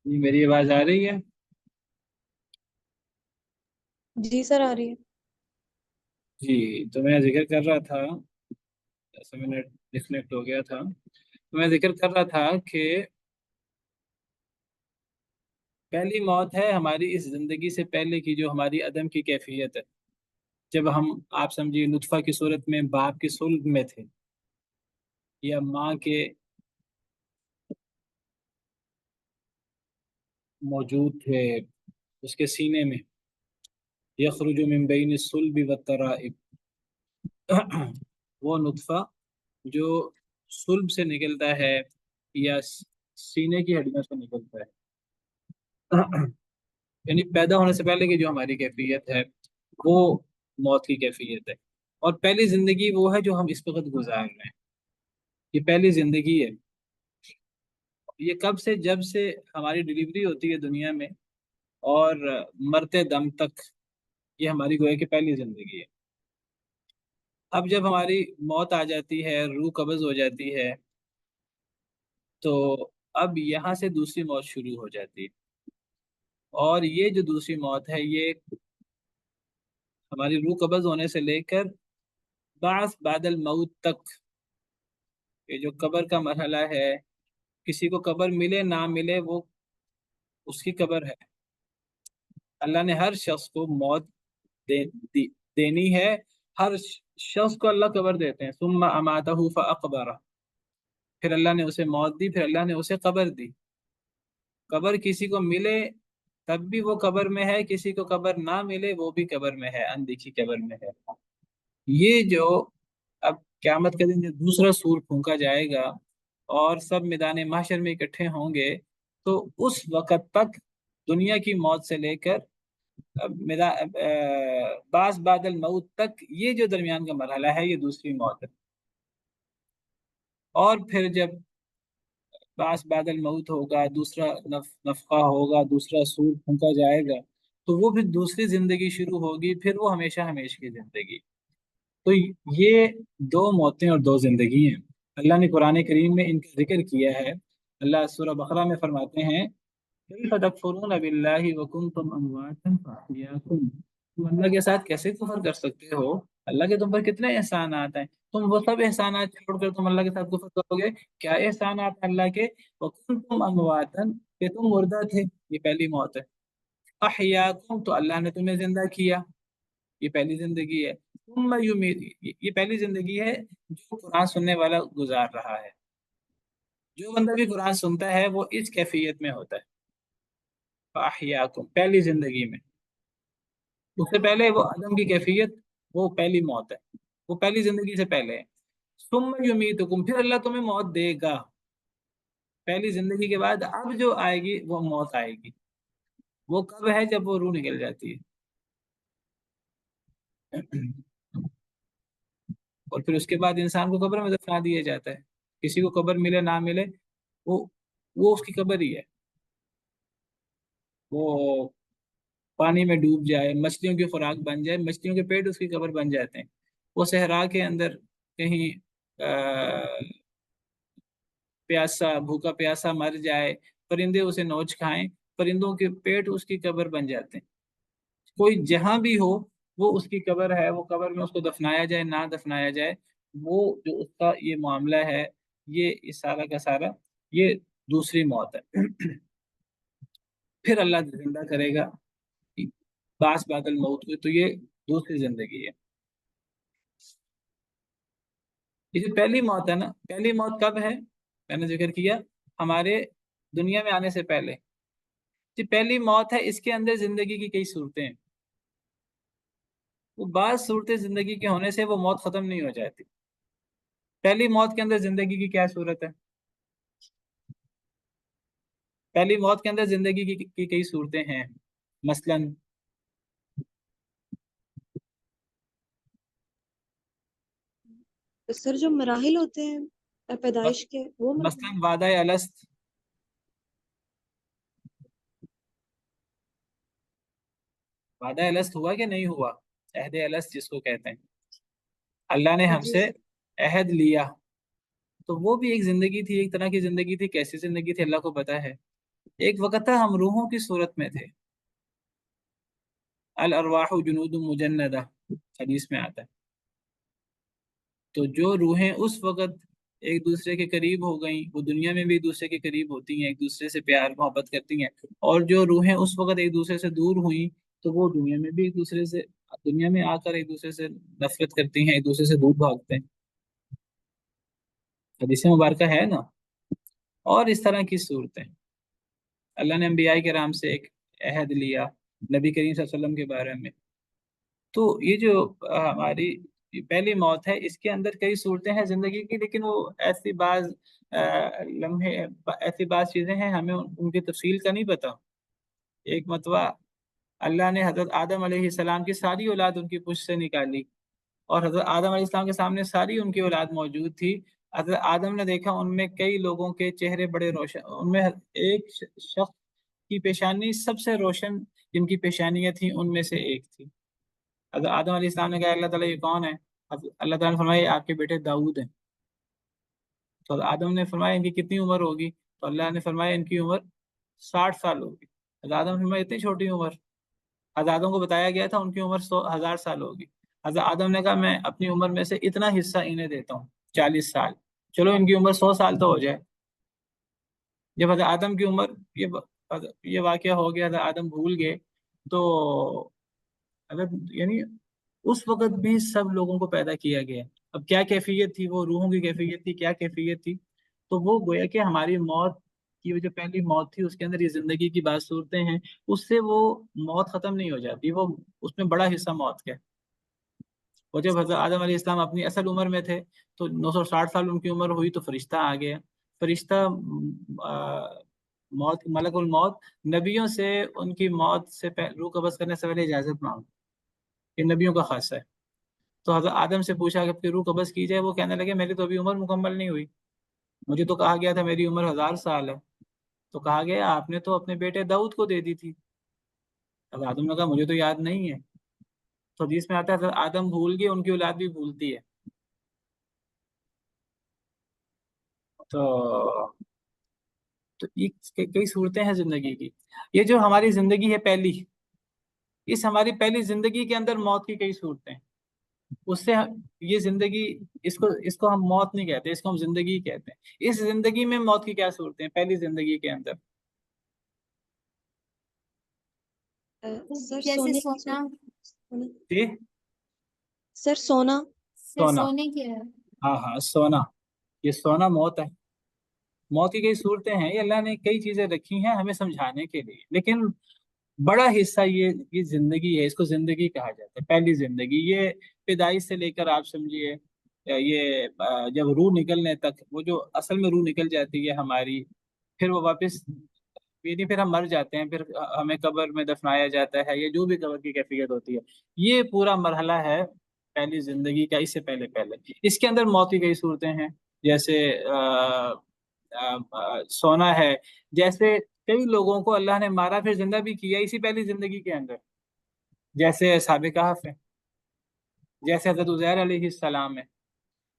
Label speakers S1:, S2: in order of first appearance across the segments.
S1: جی میری آواز آ رہی ہے؟
S2: جی سر، آ رہی ہے۔
S1: جی تو میں ذکر کر رہا تھا، 10 منٹ ڈسکنیکٹ ہو گیا تھا، تو میں ذکر کر رہا تھا کہ پہلی موت ہے ہماری اس زندگی سے پہلے کی، جو ہماری عدم کی کیفیت ہے، جب ہم آپ سمجھیے نطفہ کی صورت میں باپ کی صلب میں تھے، یا ماں کے موجود تھے اس کے سینے میں، یخرج من بین الصلب والترائب، وہ نطفہ جو صلب سے نکلتا ہے یا سینے کی ہڈیوں سے نکلتا ہے، یعنی پیدا ہونے سے پہلے کی جو ہماری کیفیت ہے وہ موت کی کیفیت ہے۔ اور پہلی زندگی وہ ہے جو ہم اس وقت گزار رہے ہیں، یہ پہلی زندگی ہے۔ یہ کب سے؟ جب سے ہماری ڈلیوری ہوتی ہے دنیا میں اور مرتے دم تک، یہ ہماری گویا کہ پہلی زندگی ہے۔ اب جب ہماری موت آ جاتی ہے، روح قبض ہو جاتی ہے، تو اب یہاں سے دوسری موت شروع ہو جاتی ہے، اور یہ جو دوسری موت ہے یہ ہماری روح قبض ہونے سے لے کر بعث بعد الموت تک، یہ جو قبر کا مرحلہ ہے، کسی کو قبر ملے نہ ملے وہ اس کی قبر ہے۔ اللہ نے ہر شخص کو موت دے دی دینی ہے، ہر شخص کو اللہ قبر دیتے ہیں، ثم اماتہ فاقبرہ، پھر اللہ نے اسے موت دی، پھر اللہ نے اسے قبر دی۔ قبر کسی کو ملے تب بھی وہ قبر میں ہے، کسی کو قبر نہ ملے وہ بھی قبر میں ہے، اندیکھی قبر میں ہے۔ یہ جو اب قیامت کے دن جو دوسرا سور پھونکا جائے گا اور سب میدان محشر میں اکٹھے ہوں گے، تو اس وقت تک دنیا کی موت سے لے کر بعث بعد الموت تک، یہ جو درمیان کا مرحلہ ہے یہ دوسری موت ہے۔ اور پھر جب بعث بعد الموت ہوگا، دوسرا نفخہ ہوگا، دوسرا سور پھونکا جائے گا، تو وہ پھر دوسری زندگی شروع ہوگی، پھر وہ ہمیشہ ہمیشہ کی زندگی۔ تو یہ دو موتیں اور دو زندگی ہیں، اللہ نے قرآن کریم میں ان کا ذکر کیا ہے۔ اللہ سورہ بقرہ میں فرماتے ہیں کیف تکفرون باللہ وکنتم امواتا فاحیاکم، تم اللہ کے ساتھ کیسے کفر کر سکتے ہو؟ اللہ کے تم پر کتنے احسانات ہیں، تم وہ سب احسانات چھوڑ کر تم اللہ کے ساتھ کفر کرو گے؟ کیا احسانات ہیں اللہ کے؟ وکنتم امواتا، کہ تم مردہ تھے، یہ پہلی موت ہے۔ احیاکم، تو اللہ نے تمہیں زندہ کیا، یہ پہلی زندگی ہے۔ ثم یمید، یہ پہلی زندگی ہے جو قرآن سننے والا گزار رہا ہے۔ جو بندہ بھی قرآن سنتا ہے وہ اس کیفیت میں ہوتا ہے، فاحیاکم، پہلی زندگی میں۔ اس سے پہلے وہ عدم کی کیفیت، وہ پہلی موت ہے، وہ پہلی زندگی سے پہلے ہے۔ ثم یمیتکم، پھر اللہ تمہیں موت دے گا، پہلی زندگی کے بعد اب جو آئے گی وہ موت آئے گی۔ وہ کب ہے؟ جب وہ روح نکل جاتی ہے، اور پھر اس کے بعد انسان کو قبر میں دفنا دیا جاتا ہے۔ کسی کو قبر ملے نہ ملے، وہ وہ اس کی قبر ہی ہے۔ وہ پانی میں ڈوب جائے، مچھلیوں کی خوراک بن جائے، مچھلیوں کے پیٹ اس کی قبر بن جاتے ہیں۔ وہ صحرا کے اندر کہیں پیاسا، بھوکا پیاسا مر جائے، پرندے اسے نوچ کھائیں، پرندوں کے پیٹ اس کی قبر بن جاتے ہیں۔ کوئی جہاں بھی ہو وہ اس کی قبر ہے، وہ قبر میں اس کو دفنایا جائے نہ دفنایا جائے، وہ جو اس کا یہ معاملہ ہے، یہ اس سارا کا سارا یہ دوسری موت ہے۔ پھر اللہ زندہ کرے گا بعث بعد الموت کو، تو یہ دوسری زندگی ہے۔ یہ جو پہلی موت ہے نا، پہلی موت کب ہے؟ میں نے ذکر کیا ہمارے دنیا میں آنے سے پہلے، جو پہلی موت ہے اس کے اندر زندگی کی کئی صورتیں ہیں۔ وہ بعض صورتیں زندگی کے ہونے سے وہ موت ختم نہیں ہو جاتی۔ پہلی موت کے اندر زندگی کی کیا صورت ہے؟ پہلی موت کے اندر زندگی کی کئی صورتیں ہیں، مثلا
S2: سر، جو مراحل ہوتے ہیں پیدائش کے، وہ
S1: مثلا
S2: مراحل؟
S1: وعدہ الست، وعدہ الست ہوا کہ نہیں ہوا؟ عہد الست جس کو کہتے ہیں، اللہ نے ہم
S2: جی
S1: سے
S2: سر۔
S1: عہد لیا، تو وہ بھی ایک زندگی تھی، ایک طرح کی زندگی تھی۔ کیسی زندگی تھی اللہ کو پتا ہے، ایک وقت تھا ہم روحوں کی صورت میں تھے، الارواح جنود مجندہ حدیث میں آتا ہے۔ تو جو روحیں اس وقت ایک دوسرے کے قریب ہو گئیں، وہ دنیا میں بھی ایک دوسرے کے قریب ہوتی ہیں، ایک دوسرے سے پیار محبت کرتی ہیں، اور جو روحیں اس وقت ایک دوسرے سے دور ہوئیں تو وہ دنیا میں بھی ایک دوسرے سے، دنیا میں آ کر ایک دوسرے سے نفرت کرتی ہیں، ایک دوسرے سے دور بھاگتے ہیں۔ حدیث مبارکہ ہے نا۔ اور اس طرح کی صورتیں اللہ نے انبیاء کرام سے ایک عہد لیا نبی کریم صلی اللہ علیہ وسلم کے بارے میں۔ تو یہ جو ہماری پہلی موت ہے، اس کے اندر کئی صورتیں ہیں زندگی کی، لیکن وہ ایسی بعض لمحے، ایسی بعض چیزیں ہیں ہمیں ان کی تفصیل کا نہیں پتا۔ ایک مرتبہ اللہ نے حضرت آدم علیہ السلام کی ساری اولاد ان کی پشت سے نکالی، اور حضرت آدم علیہ السلام کے سامنے ساری ان کی اولاد موجود تھی۔ حضرت آدم نے دیکھا ان میں کئی لوگوں کے چہرے بڑے روشن، ان میں ایک شخص کی پیشانی سب سے روشن، جن کی پیشانیاں تھیں ان میں سے ایک تھی۔ حضرت آدم علیہ السلام نے کہا اللہ تعالیٰ یہ کون ہے؟ اللہ تعالیٰ نے فرمایا یہ آپ کے بیٹے داؤد ہیں۔ تو حضرت آدم نے فرمایا ان کی کتنی عمر ہوگی؟ تو اللہ نے فرمایا ان کی عمر 60 سال ہوگی۔ حضرت آدم نے فرمایا اتنی چھوٹی عمر؟ حضرت آدم کو بتایا گیا تھا ان کی عمر 1000 سال ہوگی۔ حضرت آدم نے کہا میں اپنی عمر میں سے اتنا حصہ انہیں دیتا ہوں، 40 سال، چلو ان کی عمر 100 سال تو ہو جائے۔ جب حضرت آدم کی عمر، یہ واقعہ ہو گیا، حضرت آدم بھول گئے، تو یعنی اس وقت بھی سب لوگوں کو پیدا کیا گیا۔ اب کیا کیفیت تھی؟ وہ روحوں کی کیفیت تھی، کیا کیفیت تھی؟ تو وہ گویا کہ ہماری موت کی جو پہلی موت تھی اس کے اندر یہ زندگی کی بات صورتیں ہیں، اس سے وہ موت ختم نہیں ہو جاتی، وہ اس میں بڑا حصہ موت کا ہے۔ اور جب حضرت آدم علیہ السلام اپنی اصل عمر میں تھے تو 960 سال ان کی عمر ہوئی تو فرشتہ آ گیا۔ فرشتہ موت، ملک الموت، نبیوں سے ان کی موت سے روح قبض کرنے سے پہلے اجازت مانگ، یہ نبیوں کا خاصہ ہے۔ تو حضرت آدم سے پوچھا کہ آپ کی روح قبض کی جائے، وہ کہنے لگے میری تو ابھی عمر مکمل نہیں ہوئی، مجھے تو کہا گیا تھا میری عمر 1000 سال ہے۔ تو کہا گیا آپ نے تو اپنے بیٹے داؤد کو دے دی تھی۔ حضرت آدم نے کہا مجھے تو یاد نہیں ہے۔ تو حدیث میں آتا ہے حضرت آدم بھول گئے، ان کی اولاد بھی بھولتی ہے۔ تو یہ کئی صورتیں ہیں زندگی کی۔ یہ جو ہماری زندگی ہے پہلی، اس ہماری پہلی زندگی کے اندر موت کی کئی صورتیں، اس سے یہ زندگی، اس کو ہم موت نہیں کہتے، اس کو ہم زندگی کہتے ہیں۔ اس زندگی میں موت کی کیا صورتیں ہیں پہلی زندگی کے اندر؟
S2: سر
S3: جیسے
S2: سونے
S3: سونا،
S1: جی
S2: سر سونا
S3: سر
S1: سونا،
S3: سونے کی ہے۔
S1: ہاں ہاں سونا، یہ سونا موت ہے۔ موت کی کئی صورتیں ہیں، یہ اللہ نے کئی چیزیں رکھی ہیں ہمیں سمجھانے کے لیے، لیکن بڑا حصہ یہ زندگی ہے، اس کو زندگی کہا جاتا ہے۔ پہلی زندگی یہ پیدائش سے لے کر آپ سمجھیے یہ جب روح نکلنے تک، وہ جو اصل میں روح نکل جاتی ہے ہماری، پھر وہ واپس، یعنی پھر ہم مر جاتے ہیں، پھر ہمیں قبر میں دفنایا جاتا ہے، یا جو بھی قبر کی کیفیت ہوتی ہے، یہ پورا مرحلہ ہے پہلی زندگی کا۔ اس سے پہلے اس کے اندر موت کی کئی صورتیں ہیں، جیسے سونا ہے، جیسے کئی لوگوں کو اللہ نے مارا پھر زندہ بھی کیا اسی پہلی زندگی کے اندر، جیسے اصحاب کہف ہے، جیسے حضرت عزیر علیہ السلام ہے،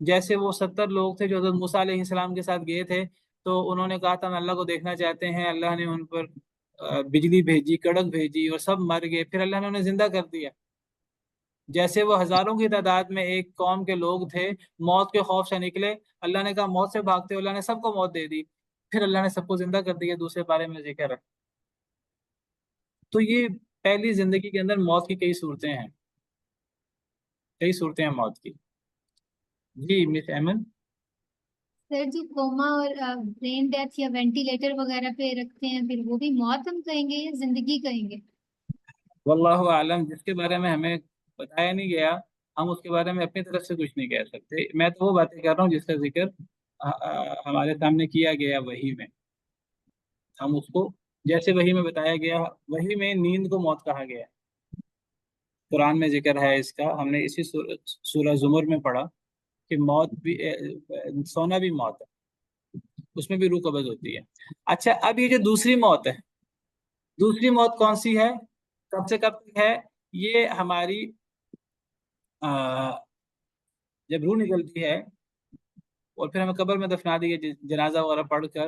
S1: جیسے وہ 70 لوگ تھے جو حضرت موسیٰ علیہ السلام کے ساتھ گئے تھے، تو انہوں نے کہا تھا ہم اللہ کو دیکھنا چاہتے ہیں، اللہ نے ان پر بجلی بھیجی، کڑک بھیجی، اور سب مر گئے، پھر اللہ نے انہیں زندہ کر دیا۔ جیسے وہ ہزاروں کی تعداد میں ایک قوم کے لوگ تھے، موت کے خوف سے نکلے، اللہ نے کہا موت سے بھاگتے، اللہ نے سب کو موت دے دی، پھر اللہ نے سب کو زندہ کر دیا، دوسرے بارے میں ذکر ہے۔ تو یہ پہلی زندگی کے اندر موت کی کئی صورتیں ہیں، کئی صورتیں ہیں موت کی۔ جی مس ایمن؟
S3: سر جو کوما اور برین ڈیتھ یا وینٹیلیٹر وغیرہ پہ رکھتے ہیں، پھر وہ بھی موت ہم کہیں گے یا زندگی کہیں گے؟
S1: واللہ عالم، جس کے بارے میں ہمیں بتایا نہیں گیا، ہم اس کے بارے میں اپنی طرف سے کچھ نہیں کہہ سکتے۔ میں تو وہ باتیں کر رہا ہوں جس کا ذکر ہمارے سامنے کیا گیا وحی میں، ہم اس کو جیسے وحی میں بتایا گیا، وحی میں نیند کو موت کہا گیا، قرآن میں ذکر ہے اس کا، ہم نے اسی سورہ زمر میں پڑھا کہ موت بھی، سونا بھی موت ہے، اس میں بھی روح قبض ہوتی ہے۔ اچھا اب یہ جو دوسری موت ہے، دوسری موت کون سی ہے، کب سے کب تک ہے؟ یہ ہماری جب روح نکلتی ہے اور پھر ہمیں قبر میں دفنا دی جنازہ وغیرہ پڑھ کر،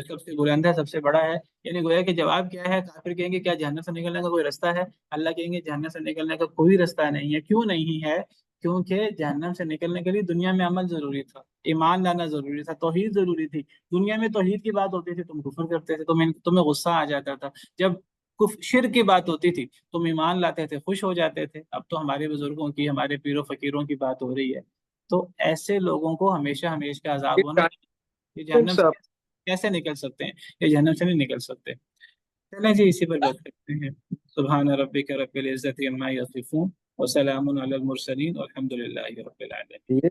S1: جو سب سے بلند ہے، سب سے بڑا ہے. یعنی گویا کہ جواب کیا ہے؟ کافر کہیں گے کیا جہنم سے نکلنے کا کوئی راستہ ہے؟ اللہ کہیں گے جہنم سے نکلنے کا کوئی راستہ نہیں ہے. کیوں نہیں ہے؟ کیونکہ جہنم سے نکلنے کے لیے دنیا میں عمل ضروری تھا، ایمان لانا ضروری تھا، توحید ضروری تھی. دنیا میں توحید کی بات ہوتی تھی تم کفر کرتے تھے، تمہیں غصہ آ جاتا تھا. جب شرک کی بات ہوتی تھی تم ایمان لاتے تھے، خوش ہو جاتے تھے. اب تو ہمارے بزرگوں کی، ہمارے پیروں فقیروں کی بات ہو رہی ہے. تو ایسے لوگوں کو ہمیشہ ہمیشہ کا عذاب ہونا. یہ جہنم سے کیسے نکل سکتے ہیں؟ یہ جہنم سے نہیں نکل سکتے. چلیں جی اسی پر بات کرتے ہیں. سبحان ربک رب العزت عما یصفون وسلام علی المرسلین والحمد للہ رب العالمین.
S4: یہ